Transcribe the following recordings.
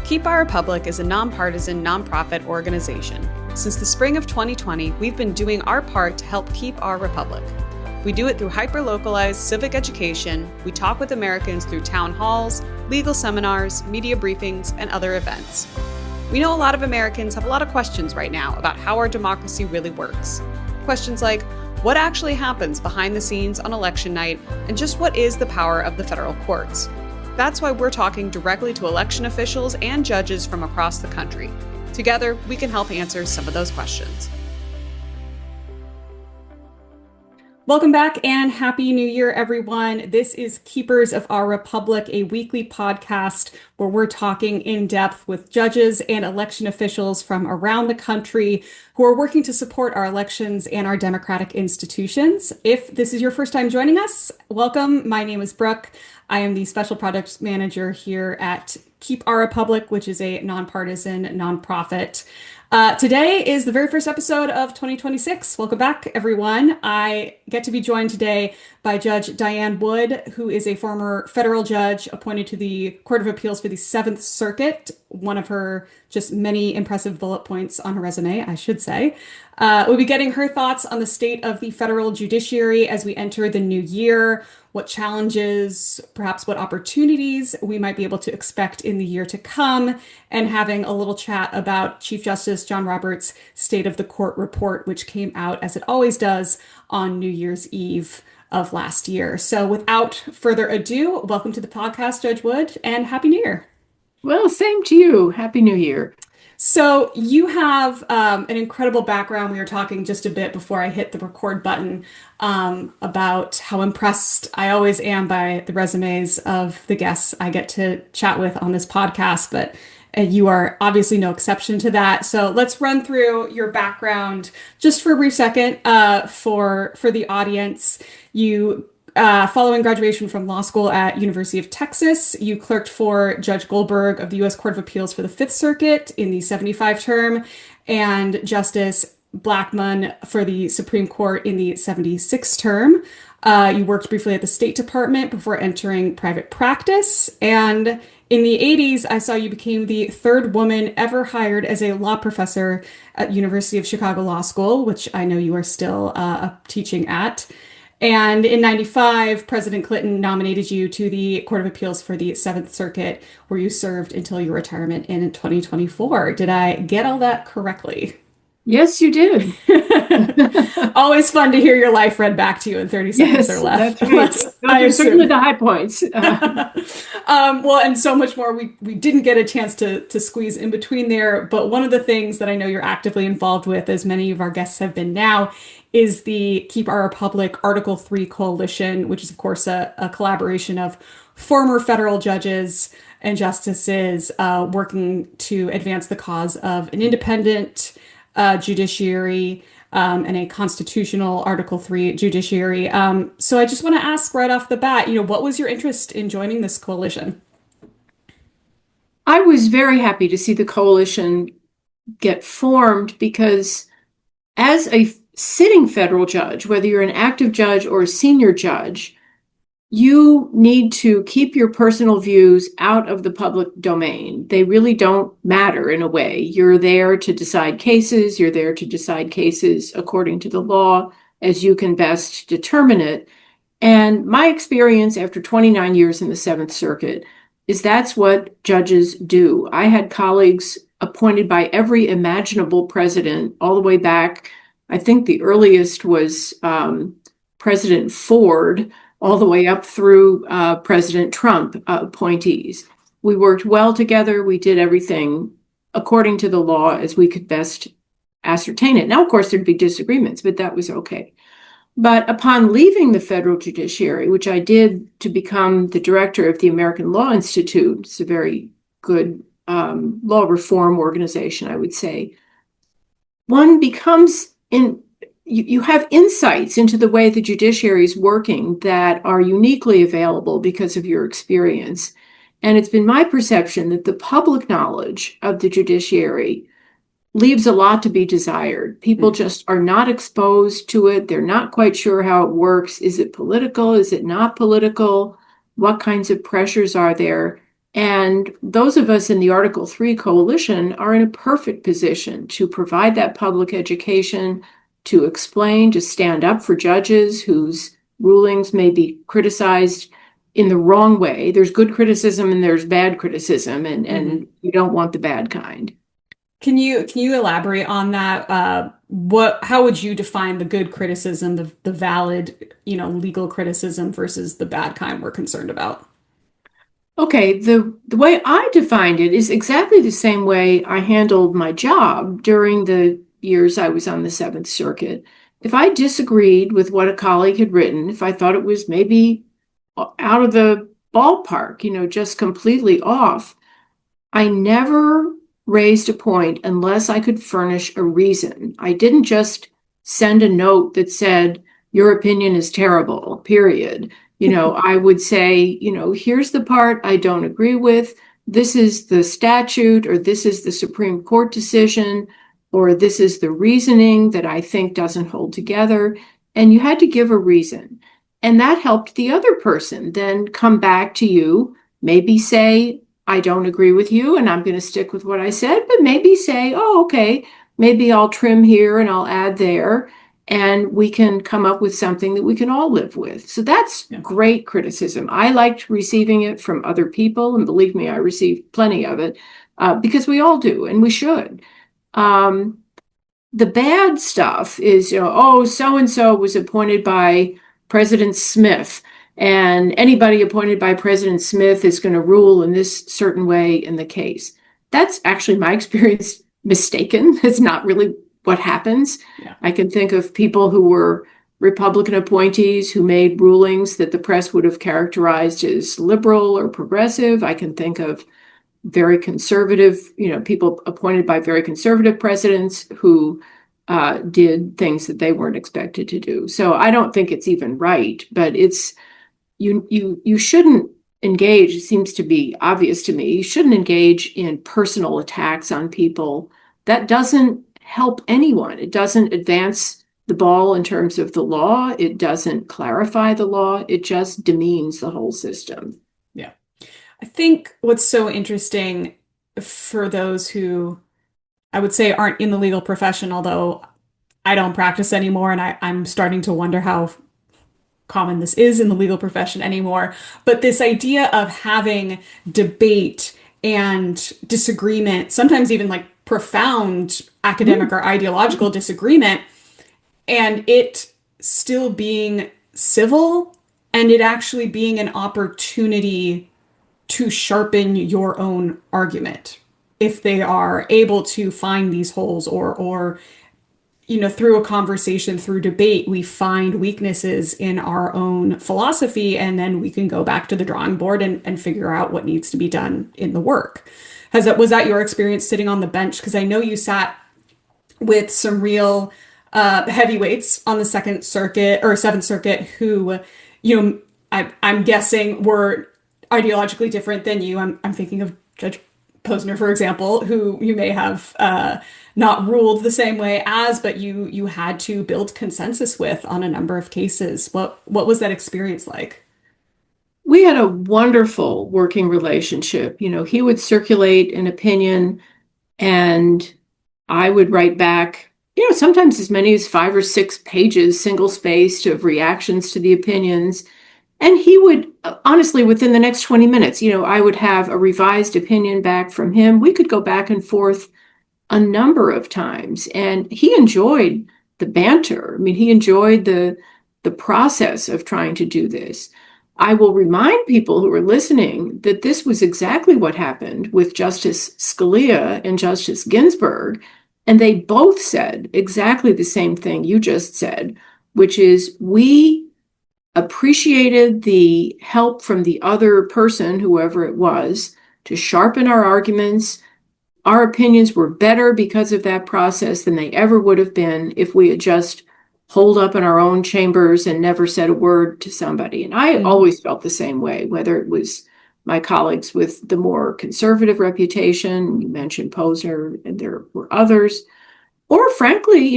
Keep Our Republic is a nonpartisan, nonprofit organization. Since the spring of 2020, we've been doing our part to help keep our republic. We do it through hyper-localized civic education. We talk with Americans through town halls, legal seminars, media briefings, and other events. We know a lot of Americans have a lot of questions right now about how our democracy really works. Questions like, what actually happens behind the scenes on election night, and just what is the power of the federal courts? That's why we're talking directly to election officials and judges from across the country. Together, we can help answer some of those questions. Welcome back and Happy New Year, everyone. This is Keepers of Our Republic, a weekly podcast where we're talking in depth with judges and election officials from around the country who are working to support our elections and our democratic institutions. If this is your first time joining us, welcome. My name is Brooke. I am the Special Projects Manager here at Keep Our Republic, which is a nonpartisan nonprofit. Today is the very first episode of 2026. Welcome back, everyone. I get to be joined today by Judge Diane Wood, who is a former federal judge appointed to the Court of Appeals for the Seventh Circuit, one of her just many impressive bullet points on her resume, I should say. We'll be getting her thoughts on the state of the federal judiciary as we enter the new year, what challenges, perhaps what opportunities we might be able to expect in the year to come, and having a little chat about Chief Justice John Roberts' State of the Court report, which came out, as it always does, on New Year's Eve of last year. So without further ado, welcome to the podcast, Judge Wood, and Happy New Year. Well, same to you. Happy New Year. So you have an incredible background. We were talking just a bit before I hit the record button about how impressed I always am by the resumes of the guests I get to chat with on this podcast, but you are obviously no exception to that. So let's run through your background just for a brief second for the audience. You following graduation from law school at University of Texas, you clerked for Judge Goldberg of the U.S. Court of Appeals for the Fifth Circuit in the 75 term and Justice Blackmun for the Supreme Court in the 76 term. You worked briefly at the State Department before entering private practice. And in the 80s, I saw you became the third woman ever hired as a law professor at University of Chicago Law School, which I know you are still teaching at. And in 95, President Clinton nominated you to the Court of Appeals for the Seventh Circuit, where you served until your retirement in 2024. Did I get all that correctly? Yes, you did. Always fun to hear your life read back to you in 30 seconds or less. That's right. Those are certainly the high points. Well, and so much more. We didn't get a chance to squeeze in between there. But one of the things that I know you're actively involved with, as many of our guests have been now, is the Keep Our Republic Article 3 Coalition, which is, of course, a collaboration of former federal judges and justices working to advance the cause of an independent judiciary and a constitutional Article 3 judiciary. So I just want to ask right off the bat, what was your interest in joining this coalition? I was very happy to see the coalition get formed because as a sitting federal judge, whether you're an active judge or a senior judge, you need to keep your personal views out of the public domain. They really don't matter in a way. You're there to decide cases. You're there to decide cases according to the law as you can best determine it. And my experience after 29 years in the Seventh Circuit is that's what judges do. I had colleagues appointed by every imaginable president all the way back. I think the earliest was President Ford, all the way up through President Trump appointees. We worked well together. We did everything according to the law as we could best ascertain it. Now, of course, there'd be disagreements, but that was okay. But upon leaving the federal judiciary, which I did to become the director of the American Law Institute, it's a very good law reform organization, I would say, one becomes you have insights into the way the judiciary is working that are uniquely available because of your experience. And it's been my perception that the public knowledge of the judiciary leaves a lot to be desired. People just are not exposed to it. They're not quite sure how it works. Is it political? Is it not political? What kinds of pressures are there? And those of us in the Article 3 coalition are in a perfect position to provide that public education, to explain, to stand up for judges whose rulings may be criticized in the wrong way. There's good criticism and there's bad criticism, and you don't want the bad kind. Can you elaborate on that? How would you define the good criticism, the valid, legal criticism versus the bad kind we're concerned about? Okay, the way I defined it is exactly the same way I handled my job during the years I was on the Seventh Circuit. If I disagreed with what a colleague had written, if I thought it was maybe out of the ballpark, just completely off, I never raised a point unless I could furnish a reason. I didn't just send a note that said, your opinion is terrible, period. I would say, here's the part I don't agree with. This is the statute, or this is the Supreme Court decision, or this is the reasoning that I think doesn't hold together. And you had to give a reason. And that helped the other person then come back to you, maybe say, I don't agree with you and I'm going to stick with what I said, but maybe say, oh, okay, maybe I'll trim here and I'll add there, and we can come up with something that we can all live with. So that's great criticism. I liked receiving it from other people, and believe me, I received plenty of it because we all do, and we should. The bad stuff is, oh, so-and-so was appointed by President Smith, and anybody appointed by President Smith is going to rule in this certain way in the case. That's actually my experience mistaken. It's not really what happens. Yeah. I can think of people who were Republican appointees who made rulings that the press would have characterized as liberal or progressive. I can think of very conservative, people appointed by very conservative presidents who did things that they weren't expected to do. So I don't think it's even right, but it's you shouldn't engage. It seems to be obvious to me. You shouldn't engage in personal attacks on people. That doesn't help anyone. It doesn't advance the ball in terms of the law. It doesn't clarify the law. It just demeans the whole system. Yeah. I think what's so interesting for those who I would say aren't in the legal profession, although I don't practice anymore, and I'm starting to wonder how common this is in the legal profession anymore. But this idea of having debate and disagreement, sometimes even like profound academic or ideological disagreement, and it still being civil and it actually being an opportunity to sharpen your own argument if they are able to find these holes or through a conversation, through debate, we find weaknesses in our own philosophy, and then we can go back to the drawing board and figure out what needs to be done in the work. Was that your experience sitting on the bench? Because I know you sat with some real heavyweights on the Second Circuit or Seventh Circuit who, I'm guessing were ideologically different than you. I'm thinking of Judge Posner, for example, who you may have not ruled the same way as, but you had to build consensus with on a number of cases. What was that experience like? We had a wonderful working relationship. He would circulate an opinion and I would write back, sometimes as many as 5 or 6 pages, single spaced, of reactions to the opinions. And he would, honestly, within the next 20 minutes, I would have a revised opinion back from him. We could go back and forth a number of times. And he enjoyed the banter. I mean, he enjoyed the process of trying to do this. I will remind people who are listening that this was exactly what happened with Justice Scalia and Justice Ginsburg. And they both said exactly the same thing you just said, which is we appreciated the help from the other person, whoever it was, to sharpen our arguments. Our opinions were better because of that process than they ever would have been if we had just holed up in our own chambers and never said a word to somebody. And I always felt the same way, whether it was my colleagues with the more conservative reputation, you mentioned Posner, and there were others, or frankly,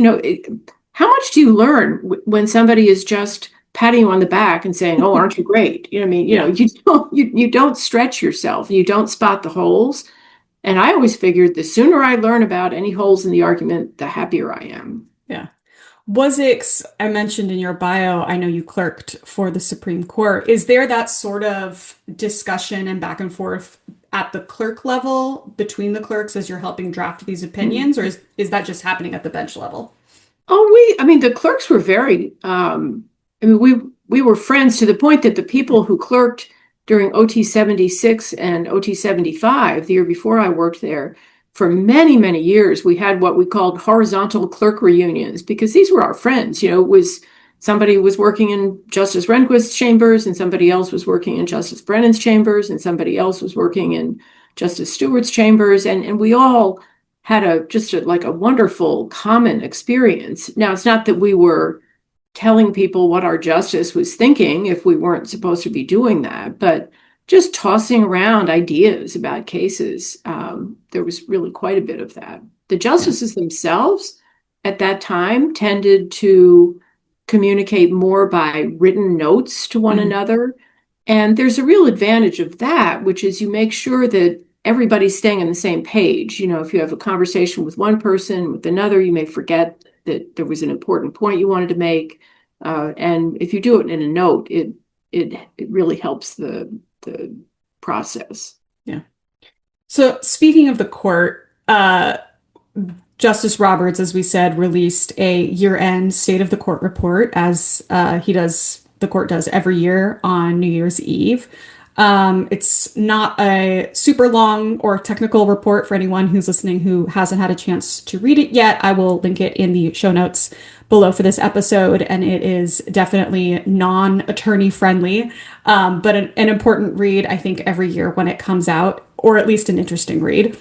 how much do you learn when somebody is just patting you on the back and saying, "Oh, aren't you great?" You know what I mean? Yeah. You don't stretch yourself. You don't spot the holes. And I always figured the sooner I learn about any holes in the argument, the happier I am. Yeah. Was it, I mentioned in your bio, I know you clerked for the Supreme Court. Is there that sort of discussion and back and forth at the clerk level between the clerks as you're helping draft these opinions, or is that just happening at the bench level? I mean, the clerks were very, we were friends to the point that the people who clerked during OT 76 and OT 75, the year before I worked there, for many, many years, we had what we called horizontal clerk reunions because these were our friends. It was somebody was working in Justice Rehnquist's chambers and somebody else was working in Justice Brennan's chambers and somebody else was working in Justice Stewart's chambers. And we all had like a wonderful common experience. Now, it's not that we were telling people what our justice was thinking if we weren't supposed to be doing that, but just tossing around ideas about cases. There was really quite a bit of that. The Yeah. justices themselves at that time tended to communicate more by written notes to one Mhm. another. And there's a real advantage of that, which is you make sure that everybody's staying on the same page. If you have a conversation with one person, with another, you may forget that there was an important point you wanted to make. And if you do it in a note, it really helps the process. Yeah. So speaking of the court, Justice Roberts, as we said, released a year-end State of the Court report, as the court does every year on New Year's Eve. It's not a super long or technical report for anyone who's listening who hasn't had a chance to read it yet. I will link it in the show notes below for this episode, and it is definitely non-attorney friendly, but an important read, I think, every year when it comes out, or at least an interesting read.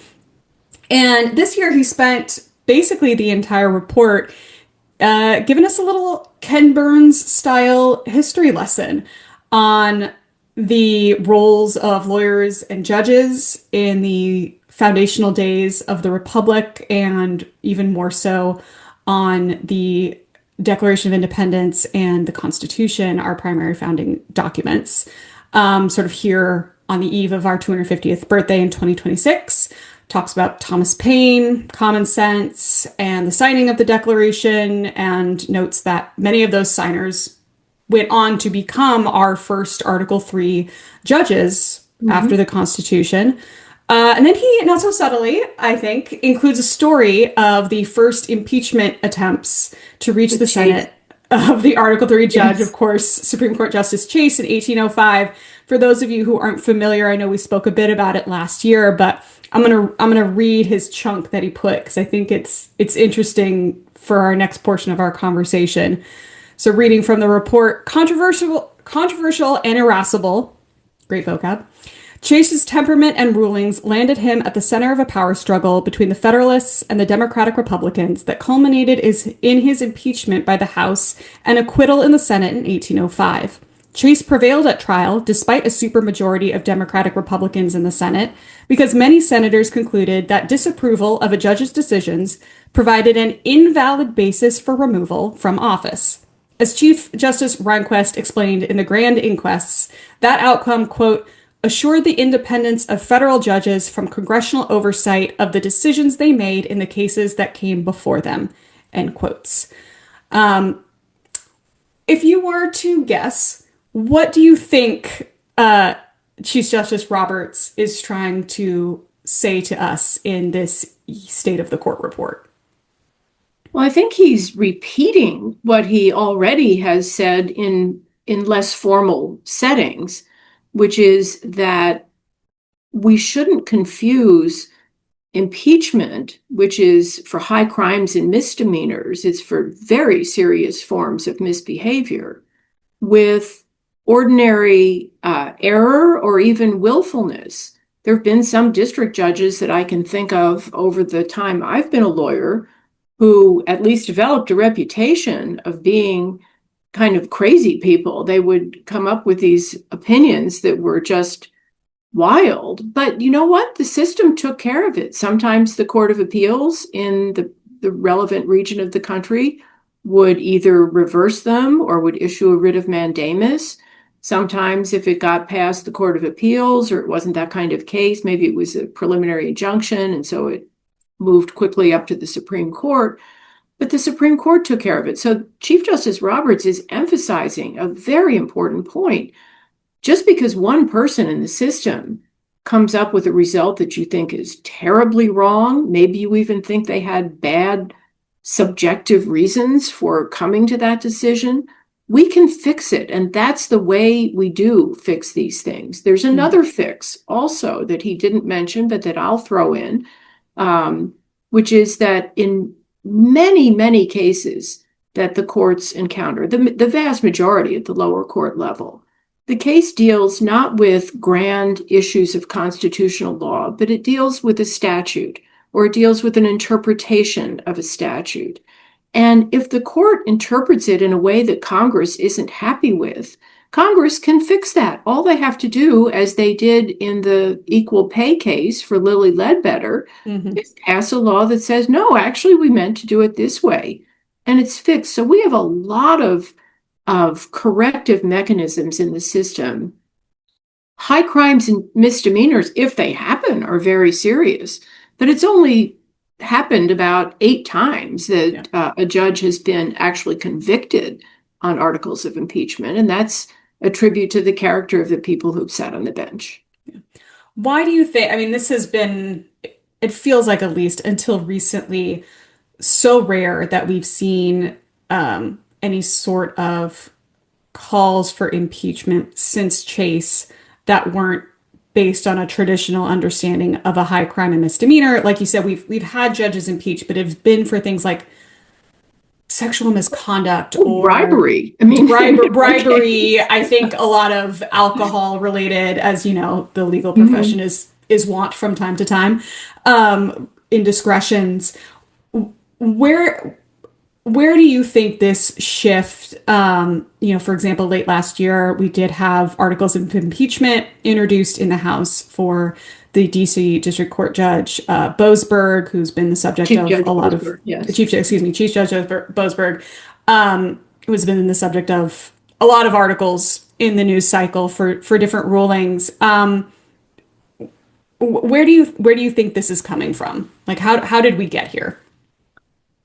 And this year he spent basically the entire report giving us a little Ken Burns style history lesson on the roles of lawyers and judges in the foundational days of the Republic, and even more so on the Declaration of Independence and the Constitution, our primary founding documents. Sort of here on the eve of our 250th birthday in 2026. Talks about Thomas Paine, common sense, and the signing of the Declaration, and notes that many of those signers went on to become our first Article 3 judges after the Constitution. And then he, not so subtly, I think, includes a story of the first impeachment attempts to reach the Senate of the Article 3 judge, of course, Supreme Court Justice Chase in 1805. For those of you who aren't familiar, I know we spoke a bit about it last year, but I'm gonna read his chunk that he put because I think it's interesting for our next portion of our conversation. So, reading from the report, controversial and irascible, great vocab. Chase's temperament and rulings landed him at the center of a power struggle between the Federalists and the Democratic Republicans that culminated in his impeachment by the House and acquittal in the Senate in 1805. Chase prevailed at trial despite a supermajority of Democratic Republicans in the Senate because many senators concluded that disapproval of a judge's decisions provided an invalid basis for removal from office. As Chief Justice Rehnquist explained in the Grand Inquests, that outcome, quote, assured the independence of federal judges from congressional oversight of the decisions they made in the cases that came before them, end quotes. If you were to guess, what do you think Chief Justice Roberts is trying to say to us in this State of the Court report? Well, I think he's repeating what he already has said in less formal settings, which is that we shouldn't confuse impeachment, which is for high crimes and misdemeanors, it's for very serious forms of misbehavior, with ordinary error or even willfulness. There have been some district judges that I can think of over the time I've been a lawyer who at least developed a reputation of being kind of crazy people. They would come up with these opinions that were just wild. But you know what? The system took care of it. Sometimes the Court of Appeals in the relevant region of the country would either reverse them or would issue a writ of mandamus. Sometimes if it got past the Court of Appeals or it wasn't that kind of case, maybe it was a preliminary injunction, and so it moved quickly up to the Supreme Court. But the Supreme Court took care of it. So Chief Justice Roberts is emphasizing a very important point. Just because one person in the system comes up with a result that you think is terribly wrong, maybe you even think they had bad subjective reasons for coming to that decision, we can fix it. And that's the way we do fix these things. There's another fix also that he didn't mention, but that I'll throw in, which is that in many, many cases that the courts encounter, the vast majority at the lower court level, the case deals not with grand issues of constitutional law, but it deals with a statute, or it deals with an interpretation of a statute. And if the court interprets it in a way that Congress isn't happy with, Congress can fix that. All they have to do, as they did in the equal pay case for Lilly Ledbetter, is pass a law that says, no, actually, we meant to do it this way. And it's fixed. So we have a lot of corrective mechanisms in the system. High crimes and misdemeanors, if they happen, are very serious. But it's only happened about 8 times that a judge has been actually convicted on articles of impeachment. And that's a tribute to the character of the people who've sat on the bench. Why do you think, I mean, this has been, it feels like, at least until recently, so rare that we've seen any sort of calls for impeachment since Chase that weren't based on a traditional understanding of a high crime and misdemeanor. Like you said, we've had judges impeached, but it's been for things like sexual misconduct or bribery. Bribery. I think a lot of alcohol related, as you know, the legal profession is wont from time to time, indiscretions. Where do you think this shift, for example, late last year, we did have articles of impeachment introduced in the House for the DC District Court Judge Boasberg, who's been the subject of a lot of Chief Judge Boasberg, who's been the subject of a lot of articles in the news cycle for different rulings. Where do you think this is coming from? Like, how did we get here?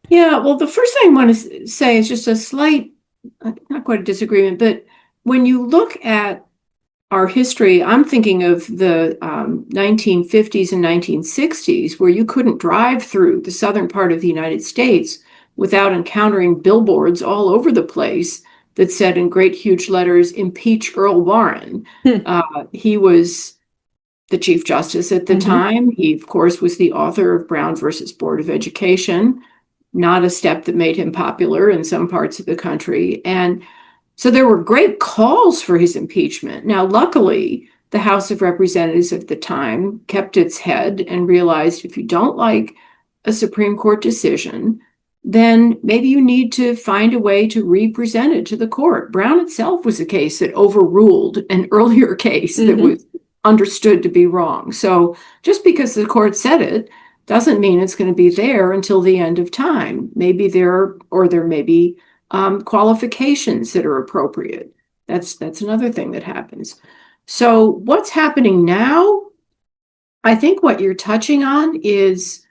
Yeah, well, the first thing I want to say is just a slight, not quite a disagreement, but when you look at our history, I'm thinking of the 1950s and 1960s, where you couldn't drive through the southern part of the United States without encountering billboards all over the place that said in great huge letters, "Impeach Earl Warren." He was the Chief Justice at the time. He, of course, was the author of Brown versus Board of Education, not a step that made him popular in some parts of the country. And so there were great calls for his impeachment. Now, luckily, the House of Representatives at the time kept its head and realized if you don't like a Supreme Court decision, then maybe you need to find a way to re-present it to the court. Brown itself was a case that overruled an earlier case that was understood to be wrong. So just because the court said it doesn't mean it's going to be there until the end of time. Maybe there may be qualifications that are appropriate. That's another thing that happens. So what's happening now? I think what you're touching on is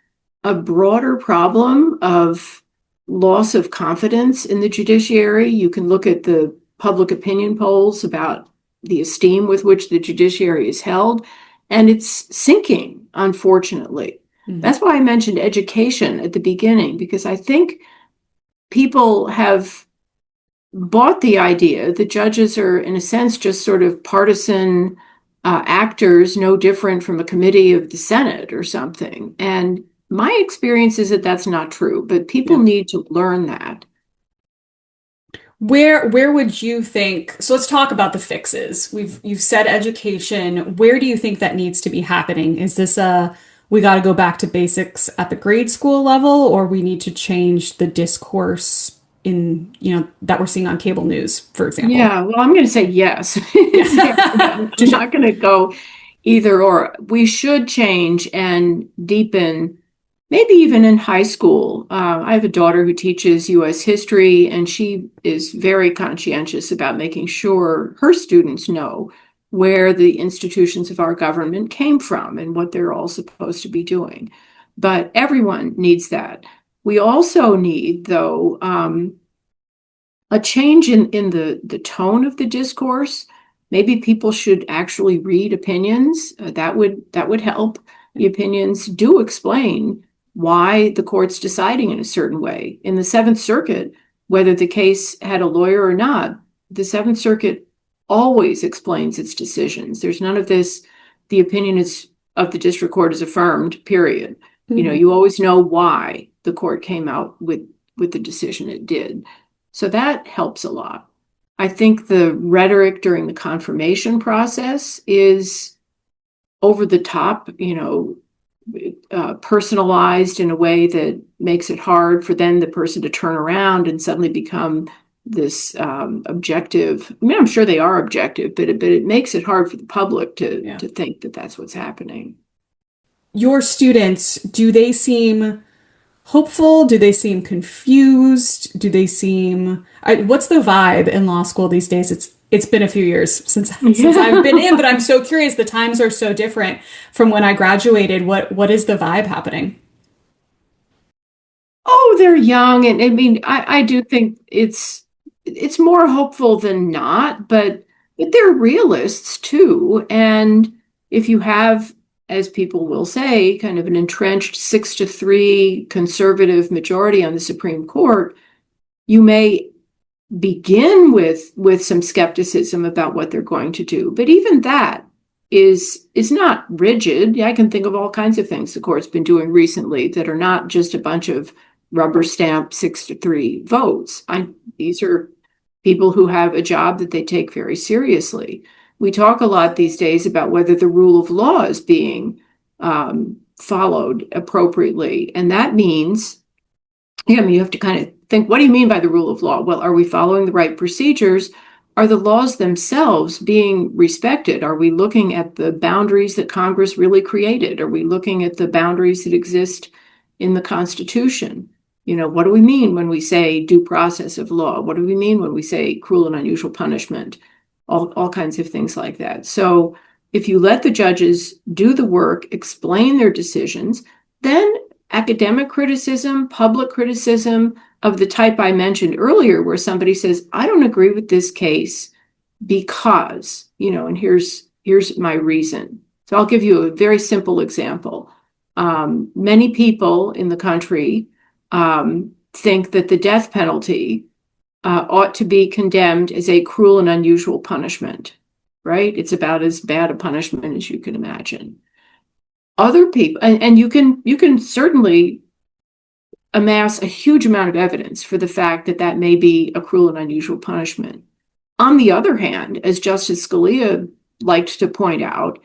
a broader problem of loss of confidence in the judiciary. You can look at the public opinion polls about the esteem with which the judiciary is held, and it's sinking, unfortunately. That's why I mentioned education at the beginning, because I think people have bought the idea that judges are, in a sense, just sort of partisan actors, no different from a committee of the Senate or something. And my experience is that that's not true, but people need to learn that. Where would you think, so let's talk about the fixes. You've said education. Where do you think that needs to be happening? Is this we got to go back to basics at the grade school level, or we need to change the discourse in, that we're seeing on cable news, for example? Yeah, well, I'm going to say yes. I'm not going to go either or. We should change and deepen maybe even in high school. I have a daughter who teaches U.S. history, and she is very conscientious about making sure her students know where the institutions of our government came from and what they're all supposed to be doing. But everyone needs that. We also need, though, a change in the tone of the discourse. Maybe people should actually read opinions. That would help. The opinions do explain why the court's deciding in a certain way. In the Seventh Circuit, whether the case had a lawyer or not, the Seventh Circuit always explains its decisions. There's none of this, the opinion is of the district court is affirmed, period. Mm-hmm. You always know why the court came out with the decision it did. So that helps a lot. I think the rhetoric during the confirmation process is over the top, personalized in a way that makes it hard for then the person to turn around and suddenly become this objective. I mean, I'm sure they are objective, but it makes it hard for the public to think that that's what's happening. Your students, do they seem hopeful? Do they seem confused? Do they seem, what's the vibe in law school these days? It's been a few years since I've been in, but I'm so curious. The times are so different from when I graduated. What is the vibe happening? Oh, they're young, and I mean, I do think it's more hopeful than not, but they're realists too. And if you have, as people will say, kind of an entrenched 6-3 conservative majority on the Supreme Court, you may begin with some skepticism about what they're going to do. But even that is not rigid. Yeah, I can think of all kinds of things the court's been doing recently that are not just a bunch of rubber stamp 6-3 votes. These are people who have a job that they take very seriously. We talk a lot these days about whether the rule of law is being followed appropriately. And that means, you have to kind of think, what do you mean by the rule of law? Well, are we following the right procedures? Are the laws themselves being respected? Are we looking at the boundaries that Congress really created? Are we looking at the boundaries that exist in the Constitution? What do we mean when we say due process of law? What do we mean when we say cruel and unusual punishment? All kinds of things like that. So if you let the judges do the work, explain their decisions, then academic criticism, public criticism of the type I mentioned earlier, where somebody says, I don't agree with this case because, and here's my reason. So I'll give you a very simple example. Many people in the country think that the death penalty ought to be condemned as a cruel and unusual punishment, right? It's about as bad a punishment as you can imagine. Other people, and you can certainly amass a huge amount of evidence for the fact that that may be a cruel and unusual punishment. On the other hand, as Justice Scalia liked to point out,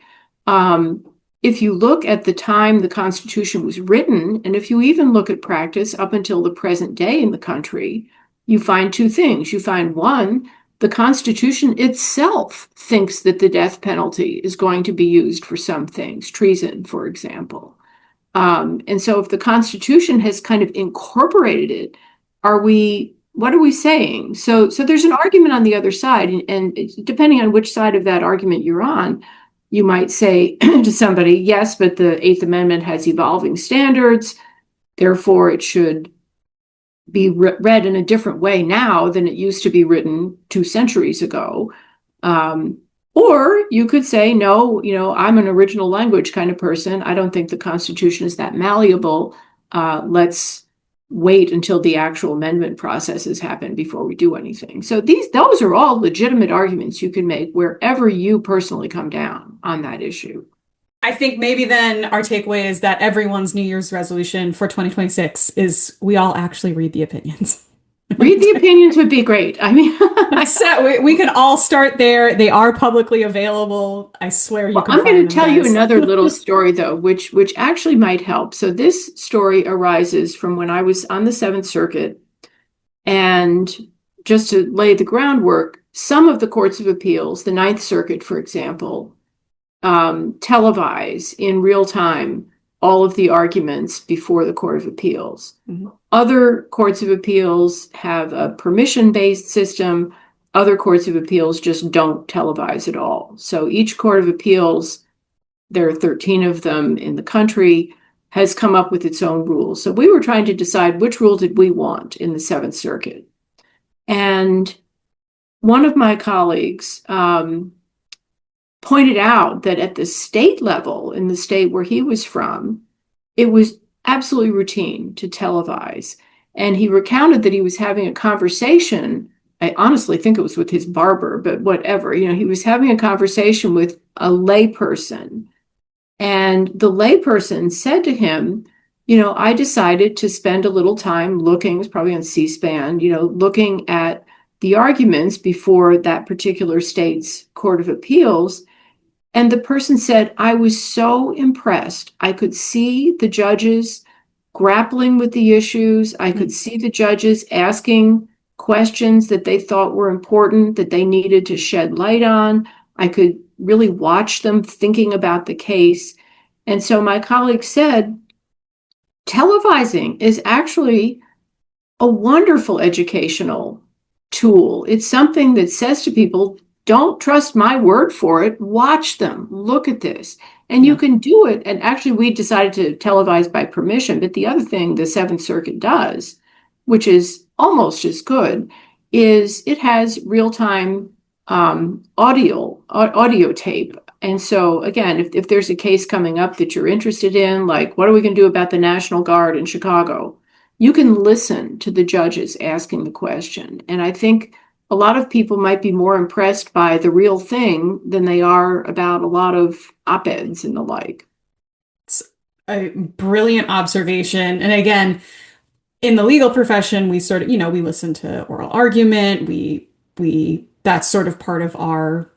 if you look at the time the Constitution was written, and if you even look at practice up until the present day in the country, you find two things. You find one, the Constitution itself thinks that the death penalty is going to be used for some things, treason, for example. And so if the Constitution has kind of incorporated it, what are we saying? So there's an argument on the other side, and depending on which side of that argument you're on, you might say to somebody, yes, but the Eighth Amendment has evolving standards, therefore it should be read in a different way now than it used to be written 2 centuries ago. Or you could say, no, I'm an original language kind of person. I don't think the Constitution is that malleable. Let's wait until the actual amendment processes happen before we do anything. So those are all legitimate arguments you can make wherever you personally come down on that issue. I think maybe then our takeaway is that everyone's New Year's resolution for 2026 is we all actually read the opinions. Read the opinions would be great. I mean, so we can all start there. They are publicly available. I swear you can. I'm going to tell you another little story, though, which actually might help. So this story arises from when I was on the Seventh Circuit. And just to lay the groundwork, some of the courts of appeals, the Ninth Circuit, for example, televise in real time all of the arguments before the Court of Appeals. Mm-hmm. Other courts of appeals have a permission-based system. Other courts of appeals just don't televise at all. So each Court of Appeals, there are 13 of them in the country, has come up with its own rules. So we were trying to decide which rule did we want in the Seventh Circuit. And one of my colleagues pointed out that at the state level, in the state where he was from, it was absolutely routine to televise. And he recounted that he was having a conversation. I honestly think it was with his barber, but whatever. He was having a conversation with a layperson. And the layperson said to him, I decided to spend a little time looking, it was probably on C-SPAN, looking at the arguments before that particular state's Court of Appeals. And the person said, I was so impressed. I could see the judges grappling with the issues. I could see the judges asking questions that they thought were important, that they needed to shed light on. I could really watch them thinking about the case. And so my colleague said, televising is actually a wonderful educational tool. It's something that says to people, don't trust my word for it. Watch them. Look at this. And you can do it. And actually, we decided to televise by permission. But the other thing the Seventh Circuit does, which is almost as good, is it has real-time audio tape. And so, again, if there's a case coming up that you're interested in, like what are we going to do about the National Guard in Chicago, you can listen to the judges asking the question. And I think a lot of people might be more impressed by the real thing than they are about a lot of op-eds and the like. It's a brilliant observation. And again, in the legal profession, we sort of, we listen to oral argument. That's sort of part of our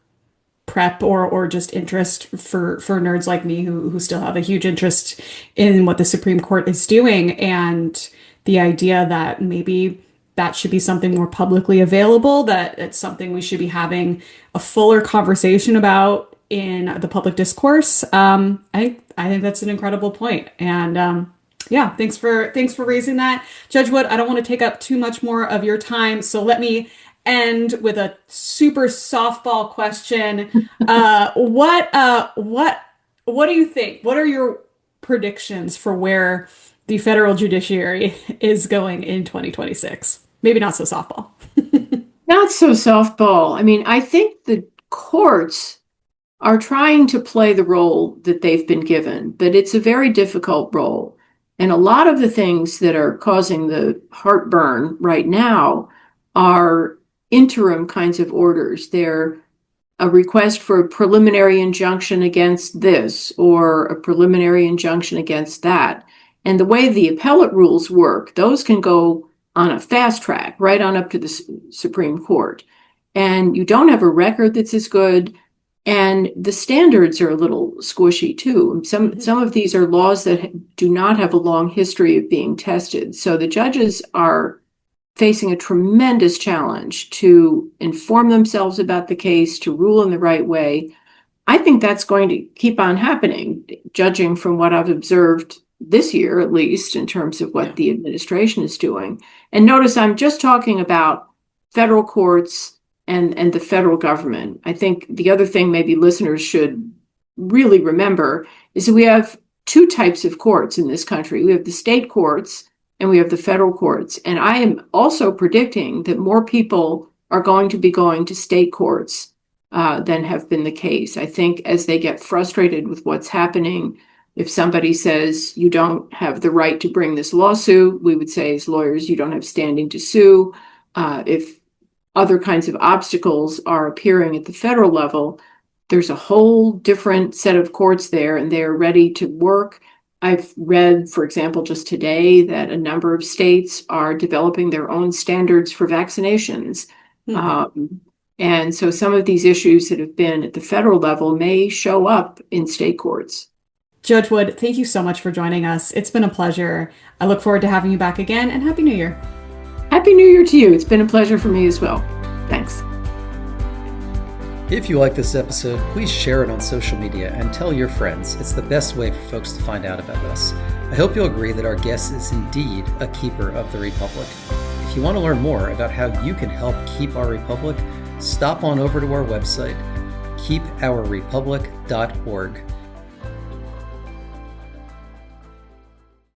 prep or just interest for nerds like me who still have a huge interest in what the Supreme Court is doing. And the idea that maybe that should be something more publicly available, that it's something we should be having a fuller conversation about in the public discourse. I think that's an incredible point. And yeah, thanks for raising that. Judge Wood, I don't want to take up too much more of your time, so let me end with a super softball question. What do you think? What are your predictions for where the federal judiciary is going in 2026? Maybe not so softball. Not so softball. I mean, I think the courts are trying to play the role that they've been given, but it's a very difficult role. And a lot of the things that are causing the heartburn right now are interim kinds of orders. They're a request for a preliminary injunction against this or a preliminary injunction against that. And the way the appellate rules work, those can go on a fast track, right on up to the Supreme Court. And you don't have a record that's as good. And the standards are a little squishy too. Some of these are laws that do not have a long history of being tested. So the judges are facing a tremendous challenge to inform themselves about the case, to rule in the right way. I think that's going to keep on happening, judging from what I've observed this year, at least, in terms of what the administration is doing. And notice I'm just talking about federal courts and the federal government. I think the other thing maybe listeners should really remember is that we have two types of courts in this country. We have the state courts and we have the federal courts. And I am also predicting that more people are going to be going to state courts than have been the case. I think as they get frustrated with what's happening, if somebody says you don't have the right to bring this lawsuit, we would say as lawyers, you don't have standing to sue. If other kinds of obstacles are appearing at the federal level, there's a whole different set of courts there and they're ready to work. I've read, for example, just today that a number of states are developing their own standards for vaccinations. And so some of these issues that have been at the federal level may show up in state courts. Judge Wood, thank you so much for joining us. It's been a pleasure. I look forward to having you back again, and Happy New Year. Happy New Year to you. It's been a pleasure for me as well. Thanks. If you like this episode, please share it on social media and tell your friends. It's the best way for folks to find out about us. I hope you'll agree that our guest is indeed a keeper of the Republic. If you want to learn more about how you can help keep our Republic, stop on over to our website, keepourrepublic.org.